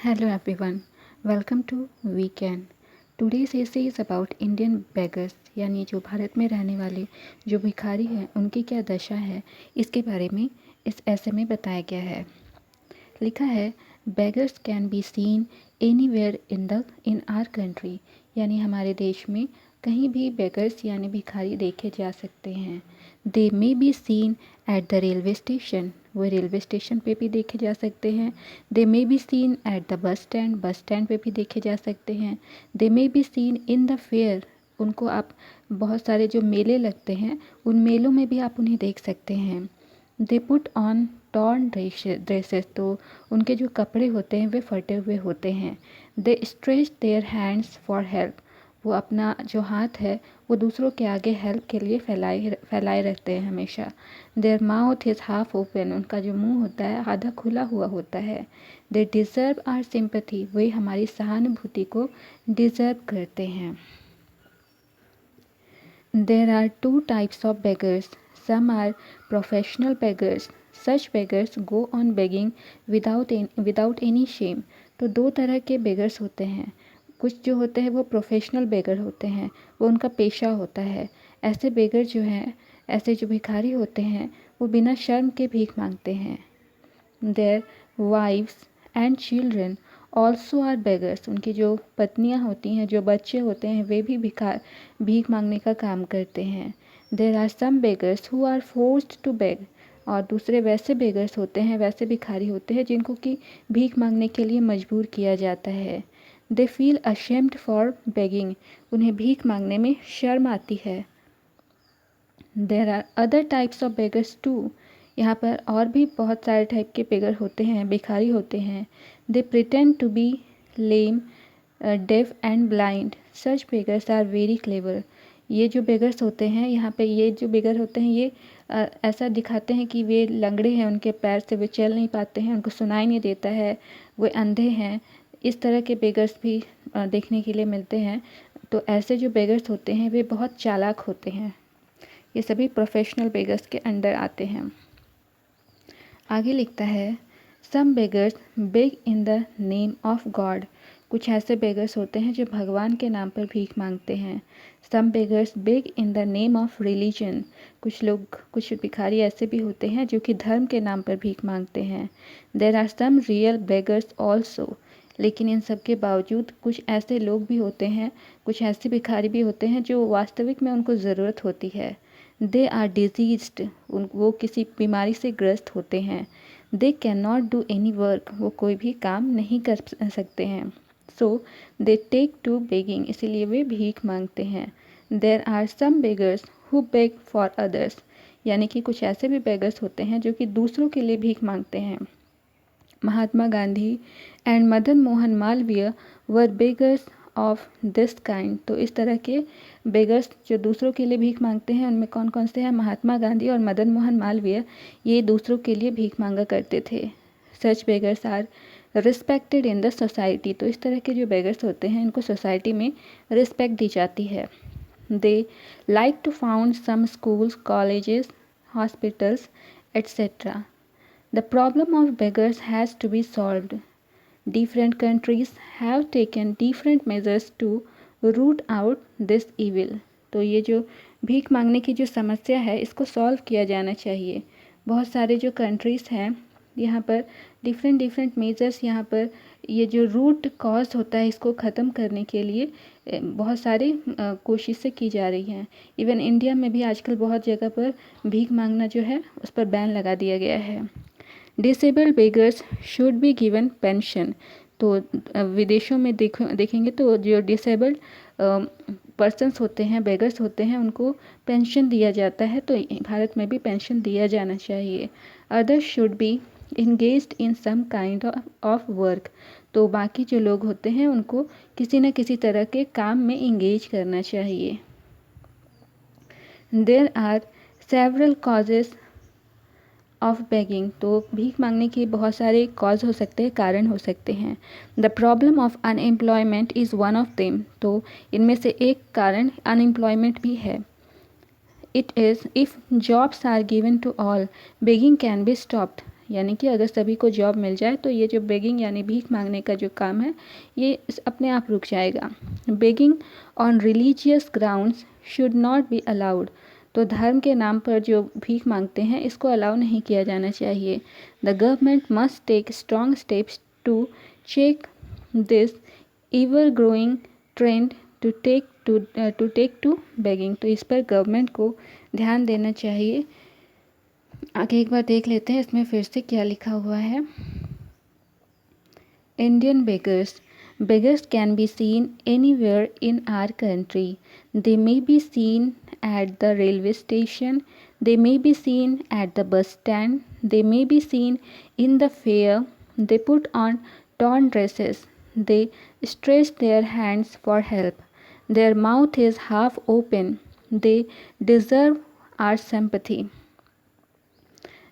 Hello everyone, welcome to Weekend. Today's essay is about Indian beggars यानी जो भारत में रहने वाले जो भिखारी हैं उनकी क्या दशा है इसके बारे में इस ऐसे में बताया गया है। लिखा है beggars can be seen anywhere in our country यानी हमारे देश में कहीं भी beggars यानी भिखारी देखे जा सकते हैं। They may be seen at the railway station, वो रेलवे स्टेशन पे भी देखे जा सकते हैं। They may be seen at the bus stand पे भी देखे जा सकते हैं। They may be seen in the fair, उनको आप बहुत सारे जो मेले लगते हैं उन मेलों में भी आप उन्हें देख सकते हैं। They put on torn dresses, तो उनके जो कपड़े होते हैं वे फटे हुए होते हैं। They stretch their hands for help, वो अपना जो हाथ है वो दूसरों के आगे हेल्प के लिए फैलाए रहते हैं हमेशा। Their mouth is half open, उनका जो मुंह होता है आधा खुला हुआ होता है। दे डिज़र्व आर सिंपैथी, वे हमारी सहानुभूति को डिज़र्व करते हैं। There are two types of beggars, some are professional beggars, such beggars go on begging without any shame. तो दो तरह के बेगर्स होते हैं। कुछ जो होते हैं वो प्रोफेशनल बेगर होते हैं, वो उनका पेशा होता है। ऐसे बेगर जो हैं, ऐसे जो भिखारी होते हैं वो बिना शर्म के भीख मांगते हैं। Their wives and children also are beggars, उनकी जो पत्नियां होती हैं, जो बच्चे होते हैं, वे भी भीख मांगने का काम करते हैं। There are some beggars who are forced to beg, और दूसरे वैसे बेगर्स होते हैं, वैसे भिखारी होते हैं जिनको कि भीख मांगने के लिए मजबूर किया जाता है। They feel ashamed for begging, उन्हें भीख मांगने में शर्म आती है। There are other types of beggars too, यहाँ पर और भी बहुत सारे टाइप के बेगर होते हैं, भिखारी होते हैं। They pretend to be lame, deaf and blind, such beggars are very clever. ये जो बेगर्स होते हैं, यहाँ पे ये जो बेगर होते हैं ये ऐसा दिखाते हैं कि वे लंगड़े हैं, उनके पैर से वे चल नहीं पाते हैं, उनको सुनाई नहीं देता है, वे अंधे हैं। इस तरह के बेगर्स भी देखने के लिए मिलते हैं। तो ऐसे जो बेगर्स होते हैं वे बहुत चालाक होते हैं। ये सभी प्रोफेशनल बेगर्स के अंडर आते हैं। आगे लिखता है some beggars beg in the name of God, कुछ ऐसे बेगर्स होते हैं जो भगवान के नाम पर भीख मांगते हैं। Some beggars beg in the name of religion, कुछ भिखारी ऐसे भी होते हैं जो कि धर्म के नाम पर भीख मांगते हैं। There are some real beggars also, लेकिन इन सब के बावजूद कुछ ऐसे लोग भी होते हैं, कुछ ऐसे भिखारी भी होते हैं जो वास्तविक में उनको ज़रूरत होती है। दे आर डिजीज्ड, वो किसी बीमारी से ग्रस्त होते हैं। They can not do any work, वो कोई भी काम नहीं कर सकते हैं। So they take to begging, इसीलिए वे भीख मांगते हैं। There are some beggars who beg for others, यानी कि कुछ ऐसे भी बेगर्स होते हैं जो कि दूसरों के लिए भीख मांगते हैं। Mahatma Gandhi and Madan Mohan Malaviya were beggars of this kind, तो इस तरह के बेगर्स जो दूसरों के लिए भीख मांगते हैं उनमें कौन कौन से हैं? महात्मा गांधी और मदन मोहन मालवीय, ये दूसरों के लिए भीख मांगा करते थे। Such beggars are respected in the society, तो इस तरह के जो बेगर्स होते हैं इनको सोसाइटी में रिस्पेक्ट दी जाती है। They like to found some schools, colleges, hospitals etcetera. The problem of beggars has to be solved. Different countries have taken different measures to root out this evil. तो ये जो भीख मांगने की जो समस्या है इसको सॉल्व किया जाना चाहिए। बहुत सारे जो कंट्रीज़ हैं यहाँ पर डिफरेंट मेजर्स, यहाँ पर ये जो रूट कॉज होता है इसको ख़त्म करने के लिए बहुत सारी कोशिशें की जा रही हैं। इवन इंडिया में भी आजकल बहुत जगह पर भीख मांगना जो है उस पर बैन लगा दिया गया है। Disabled beggars should be given pension, तो विदेशों में देखेंगे तो जो डिसेबल्ड पर्सन्स होते हैं, बेगर्स होते हैं, उनको पेंशन दिया जाता है, तो भारत में भी पेंशन दिया जाना चाहिए। Others should be engaged in some kind of work, तो बाकी जो लोग होते हैं उनको किसी न किसी तरह के काम में इंगेज करना चाहिए। There are several causes of begging, तो भीख मांगने के बहुत सारे कॉज हो सकते हैं, कारण हो सकते हैं। The problem of unemployment is one of them, तो इनमें से एक कारण अनएम्प्लॉयमेंट भी है। It is if jobs are given to all begging can be stopped, यानी कि अगर सभी को जॉब मिल जाए तो ये जो बेगिंग यानी भीख मांगने का जो काम है ये अपने आप रुक जाएगा। Begging on religious grounds should not be allowed, तो धर्म के नाम पर जो भीख मांगते हैं इसको अलाउ नहीं किया जाना चाहिए। The government must take strong steps to check this ever growing trend to take to begging, तो इस पर गवर्नमेंट को ध्यान देना चाहिए। आगे एक बार देख लेते हैं इसमें फिर से क्या लिखा हुआ है। Indian beggars can be seen anywhere in our country. They may be seen at the railway station, they may be seen at the bus stand, they may be seen in the fair. They put on torn dresses, they stretch their hands for help, their mouth is half open, they deserve our sympathy.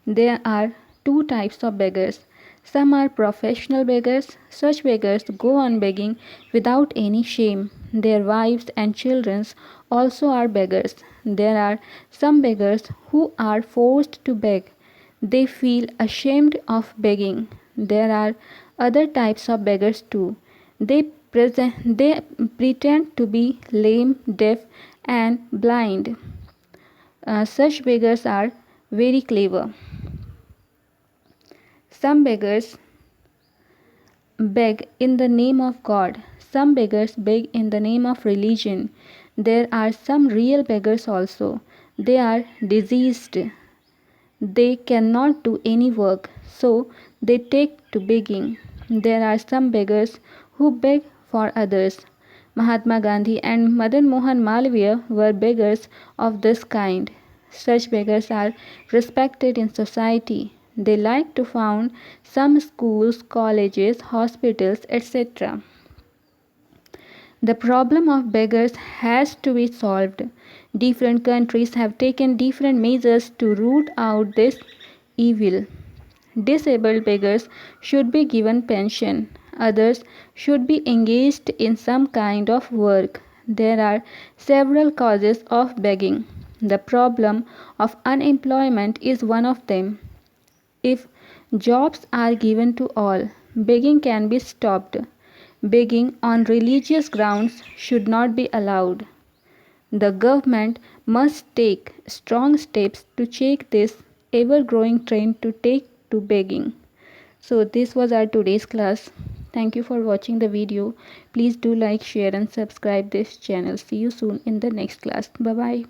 There are two types of beggars. Some are professional beggars. Such beggars go on begging without any shame. Their wives and children also are beggars. There are some beggars who are forced to beg. They feel ashamed of begging. There are other types of beggars too. They pretend to be lame, deaf, and blind. Such beggars are very clever. Some beggars beg in the name of God. Some beggars beg in the name of religion. There are some real beggars also. They are diseased. They cannot do any work, so they take to begging. There are some beggars who beg for others. Mahatma Gandhi and Madan Mohan Malviya were beggars of this kind. Such beggars are respected in society. They like to found some schools, colleges, hospitals, etc. The problem of beggars has to be solved. Different countries have taken different measures to root out this evil. Disabled beggars should be given pension. Others should be engaged in some kind of work. There are several causes of begging. The problem of unemployment is one of them. If jobs are given to all, begging can be stopped. Begging on religious grounds should not be allowed. The government must take strong steps to check this ever-growing trend to take to begging. So this was our today's class. Thank you for watching the video. Please do like, share and subscribe this channel. See you soon in the next class. Bye bye.